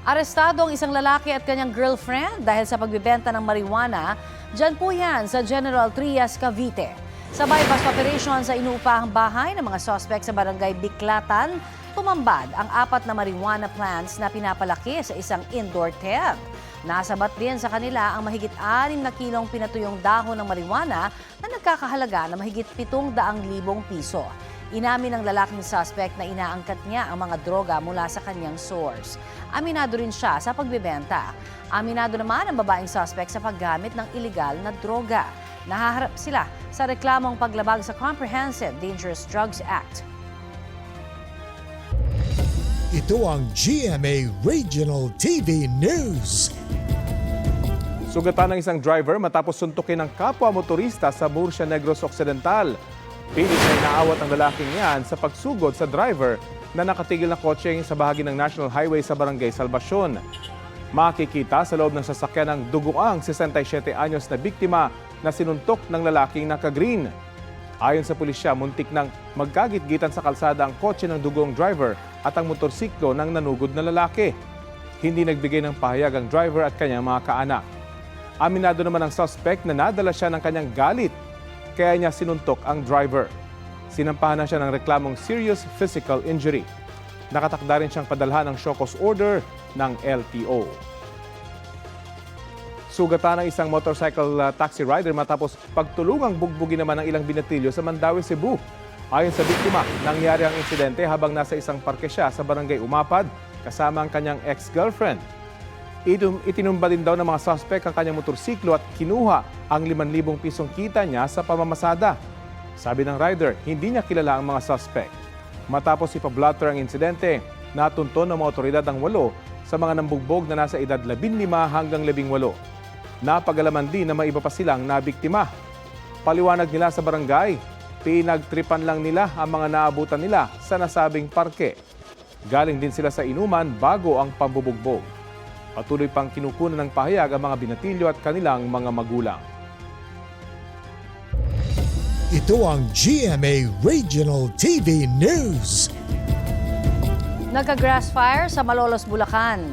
Arestado ang isang lalaki at kanyang girlfriend dahil sa pagbibenta ng marijuana. Diyan po yan sa General Trias, Cavite. Sabay bust operation sa inuupahang bahay ng mga suspect sa barangay Biklatan, tumambad ang 4 na marijuana plants na pinapalaki sa isang indoor tent. Nasabat din sa kanila ang mahigit 6 na kilong pinatuyong dahon ng marijuana na nagkakahalaga na mahigit 700,000 piso. Inamin ng lalaking suspect na inaangkat niya ang mga droga mula sa kanyang source. Aminado rin siya sa pagbebenta. Aminado naman ang babaeng suspect sa paggamit ng iligal na droga. Nahaharap sila sa reklamong paglabag sa Comprehensive Dangerous Drugs Act. Ito ang GMA Regional TV News. Sugatan ng isang driver matapos suntukin ng kapwa motorista sa Murcia Negros Occidental. Pilit na inaawat ang lalaking yan sa pagsugod sa driver na nakatigil na kotse sa bahagi ng National Highway sa Barangay Salvacion. Makikita sa loob ng sasakyan ng duguang 67 anyos na biktima na sinuntok ng lalaking naka-green. Ayon sa pulisya, muntik nang magkagit-gitan sa kalsada ang kotse ng duguang driver at ang motorsiklo ng nanugod na lalaki. Hindi nagbigay ng pahayag ang driver at kanyang mga kaanak. Aminado naman ang suspect na nadala siya ng kanyang galit, kaya niya sinuntok ang driver. Sinampahan na siya ng reklamong serious physical injury. Nakatakda rin siyang padalhan ng show cause order ng LTO. Sugatan ng isang motorcycle taxi rider matapos pagtulungang bugbugin naman ng ilang binatilyo sa Mandaue, Cebu. Ayon sa biktima, nangyari ang insidente habang nasa isang parke siya sa barangay Umapad kasama ang kanyang ex-girlfriend. Itinumba din daw ng mga suspect ang kanyang motorsiklo at kinuha ang 5,000 pisong kita niya sa pamamasada. Sabi ng rider, hindi niya kilala ang mga suspect. Matapos ipablotter ang insidente, natunton ng mga otoridad ang 8 sa mga nambugbog na nasa edad 15 hanggang 18. Napagalaman din na may iba pa silang nabiktima. Paliwanag nila sa barangay, pinagtripan lang nila ang mga naabutan nila sa nasabing parke. Galing din sila sa inuman bago ang pambubugbog. Patuloy pang kinukunan ng pahayag ang mga binatilyo at kanilang mga magulang. Ito ang GMA Regional TV News. Nagka-grass fire sa Malolos, Bulacan.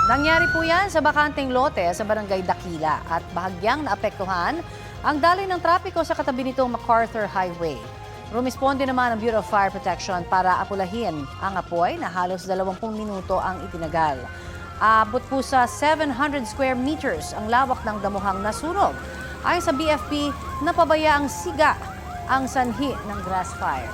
Nangyari po yan sa bakanteng lote sa barangay Dakila at bahagyang naapektuhan ang daloy ng trapiko sa katabi nitong MacArthur Highway. Rumisponde naman ang Bureau of Fire Protection para apulahin ang apoy na halos 20 minuto ang itinagal. Abot po sa 700 square meters ang lawak ng damuhang nasunog. Ayon sa BFP, napabaya ang siga ang sanhi ng grass fire.